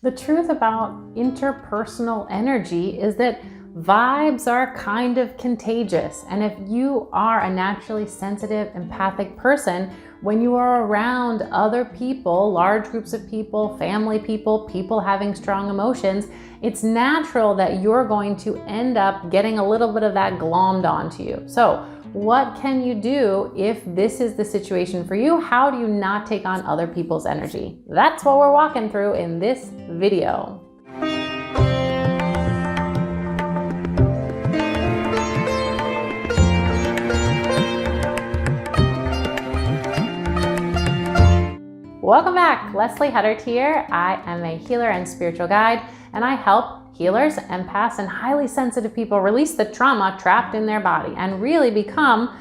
The truth about interpersonal energy is that vibes are kind of contagious. And if you are a naturally sensitive, empathic person, when you are around other people, large groups of people, family people having strong emotions, it's natural that you're going to end up getting a little bit of that glommed onto you. So what can you do if this is the situation for you? How do you not take on other people's energy? That's what we're walking through in this video. Welcome back, Leslie Huddart here. I am a healer and spiritual guide, and I help healers, empaths, and highly sensitive people release the trauma trapped in their body and really become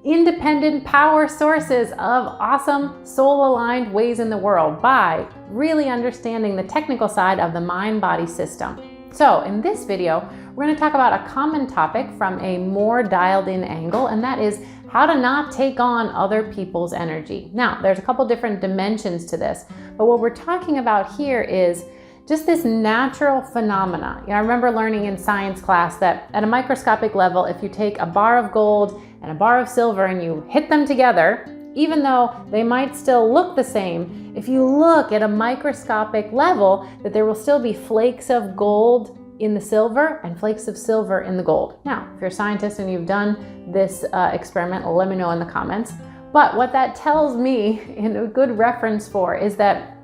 independent power sources of awesome soul-aligned ways in the world by really understanding the technical side of the mind-body system. So in this video, we're going to talk about a common topic from a more dialed-in angle, and that is how to not take on other people's energy. Now, there's a couple different dimensions to this, but what we're talking about here is just this natural phenomena. I remember learning in science class that at a microscopic level, if you take a bar of gold and a bar of silver and you hit them together, even though they might still look the same, if you look at a microscopic level, that there will still be flakes of gold in the silver and flakes of silver in the gold. Now, if you're a scientist and you've done this experiment, let me know in the comments. But what that tells me, in a good reference for, is that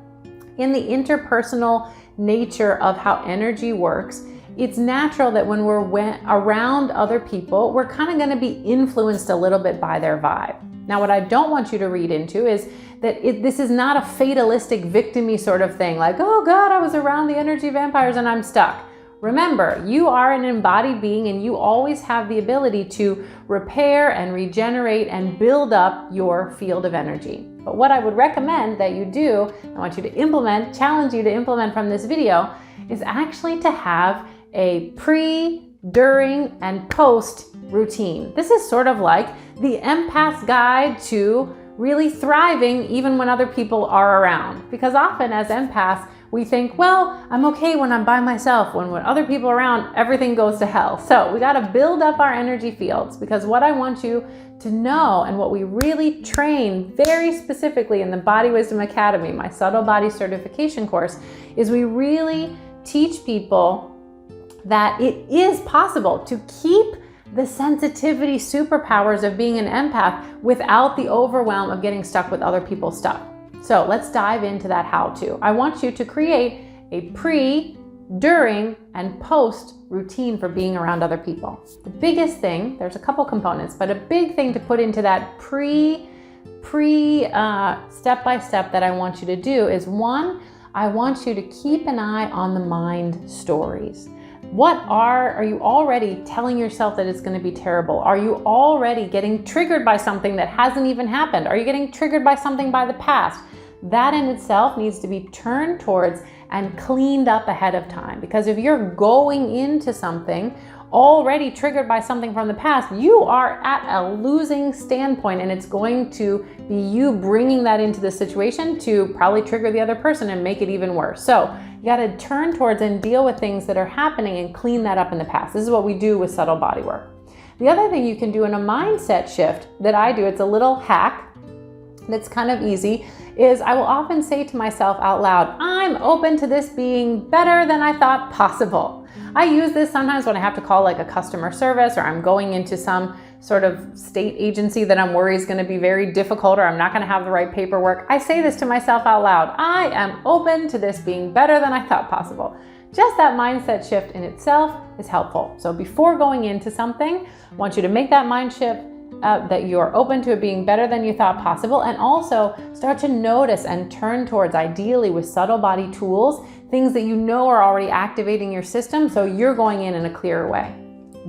in the interpersonal nature of how energy works, it's natural that when we're around other people, we're kind of going to be influenced a little bit by their vibe. Now, what I don't want you to read into is that this is not a fatalistic, victim-y sort of thing, like, oh God, I was around the energy vampires and I'm stuck. Remember, you are an embodied being and you always have the ability to repair and regenerate and build up your field of energy. But what I would recommend that you do, I want you to implement, challenge you to implement from this video, is actually to have a pre, during, and post routine. This is sort of like the empath's guide to really thriving even when other people are around. Because often as empaths, we think, well, I'm okay when I'm by myself. When other people are around, everything goes to hell. So we got to build up our energy fields, because what I want you to know, and what we really train very specifically in the Body Wisdom Academy, my subtle body certification course, is we really teach people that it is possible to keep the sensitivity superpowers of being an empath without the overwhelm of getting stuck with other people's stuff. So let's dive into that how-to. I want you to create a pre, during, and post routine for being around other people. The biggest thing, there's a couple components, but a big thing to put into that step-by-step that I want you to do is, one, I want you to keep an eye on the mind stories. Are you already telling yourself that it's going to be terrible? Are you already getting triggered by something that hasn't even happened? Are you getting triggered by something by the past? That in itself needs to be turned towards and cleaned up ahead of time. Because if you're going into something already triggered by something from the past, you are at a losing standpoint, and it's going to be you bringing that into the situation to probably trigger the other person and make it even worse. So you got to turn towards and deal with things that are happening and clean that up in the past. This is what we do with subtle body work. The other thing you can do in a mindset shift that I do, it's a little hack that's kind of easy, is I will often say to myself out loud, I'm open to this being better than I thought possible. I use this sometimes when I have to call like a customer service, or I'm going into some sort of state agency that I'm worried is going to be very difficult, or I'm not going to have the right paperwork. I say this to myself out loud. I am open to this being better than I thought possible. Just that mindset shift in itself is helpful. So before going into something, I want you to make that mind shift that you're open to it being better than you thought possible, and also start to notice and turn towards, ideally with subtle body tools, things that you know are already activating your system, so you're going in a clearer way.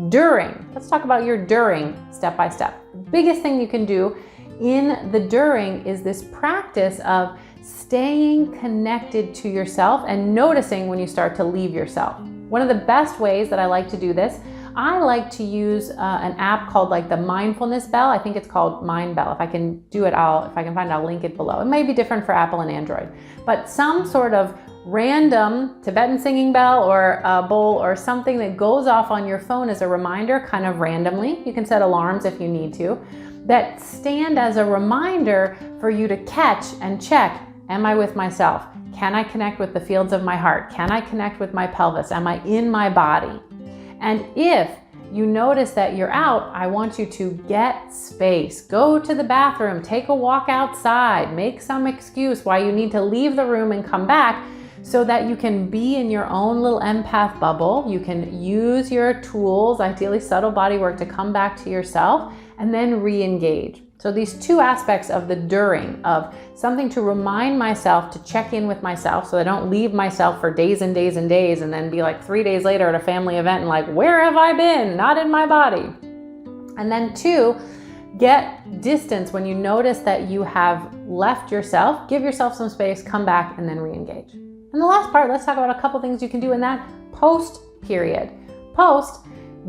During, let's talk about your during step by step. The biggest thing you can do in the during is this practice of staying connected to yourself and noticing when you start to leave yourself. One of the best ways that I like to do this, I like to use an app called like the Mindfulness Bell. I think it's called Mind Bell. If I can do it, if I can find it, I'll link it below. It may be different for Apple and Android, but some sort of random Tibetan singing bell or a bowl or something that goes off on your phone as a reminder, kind of randomly. You can set alarms if you need to, that stand as a reminder for you to catch and check, am I with myself? Can I connect with the fields of my heart? Can I connect with my pelvis? Am I in my body? And if you notice that you're out, I want you to get space. Go to the bathroom, take a walk outside, make some excuse why you need to leave the room and come back so that you can be in your own little empath bubble. You can use your tools, ideally subtle body work, to come back to yourself and then re-engage. So these two aspects of the during, of something to remind myself to check in with myself so I don't leave myself for days and days and days and then be like 3 days later at a family event and like, where have I been? Not in my body. And then two, get distance when you notice that you have left yourself. Give yourself some space, come back, and then re-engage. And the last part, let's talk about a couple things you can do in that post period. Post,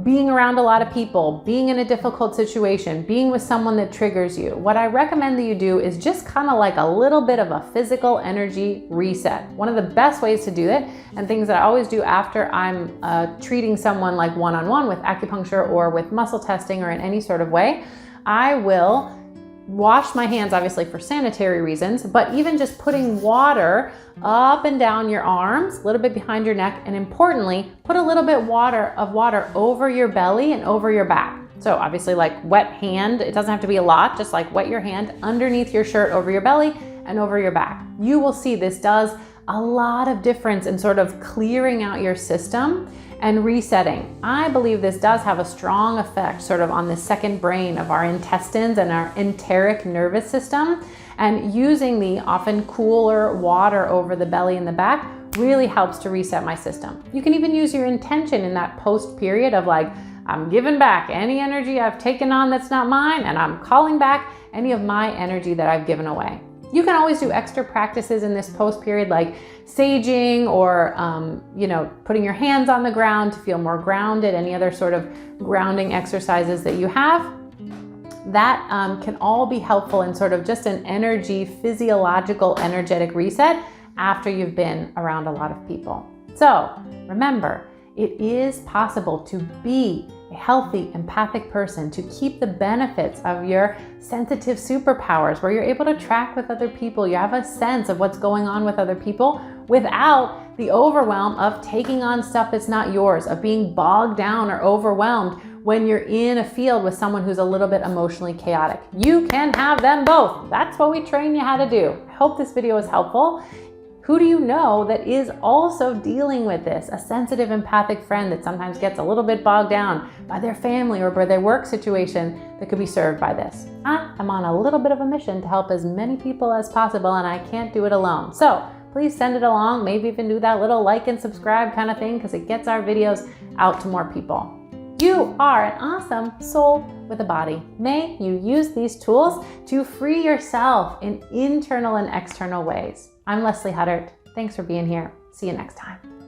being around a lot of people, being in a difficult situation, being with someone that triggers you. What I recommend that you do is just kind of like a little bit of a physical energy reset. One of the best ways to do it, and things that I always do after I'm treating someone like one-on-one with acupuncture or with muscle testing or in any sort of way, I will wash my hands, obviously for sanitary reasons, but even just putting water up and down your arms, a little bit behind your neck, and importantly, put a little bit of water over your belly and over your back. So obviously like wet hand, it doesn't have to be a lot, just like wet your hand underneath your shirt over your belly and over your back. You will see this does a lot of difference in sort of clearing out your system and resetting. I believe this does have a strong effect sort of on the second brain of our intestines and our enteric nervous system. And using the often cooler water over the belly and the back really helps to reset my system. You can even use your intention in that post period of like, I'm giving back any energy I've taken on that's not mine, and I'm calling back any of my energy that I've given away. You can always do extra practices in this post period like saging or putting your hands on the ground to feel more grounded, any other sort of grounding exercises that you have. That can all be helpful in sort of just an physiological, energetic reset after you've been around a lot of people. So remember, it is possible to be a healthy, empathic person, to keep the benefits of your sensitive superpowers where you're able to track with other people. You have a sense of what's going on with other people without the overwhelm of taking on stuff that's not yours, of being bogged down or overwhelmed when you're in a field with someone who's a little bit emotionally chaotic. You can have them both. That's what we train you how to do. I hope this video is helpful. Who do you know that is also dealing with this? A sensitive, empathic friend that sometimes gets a little bit bogged down by their family or by their work situation that could be served by this. I'm on a little bit of a mission to help as many people as possible, and I can't do it alone. So please send it along. Maybe even do that little like and subscribe kind of thing, because it gets our videos out to more people. You are an awesome soul with a body. May you use these tools to free yourself in internal and external ways. I'm Leslie Huddart. Thanks for being here. See you next time.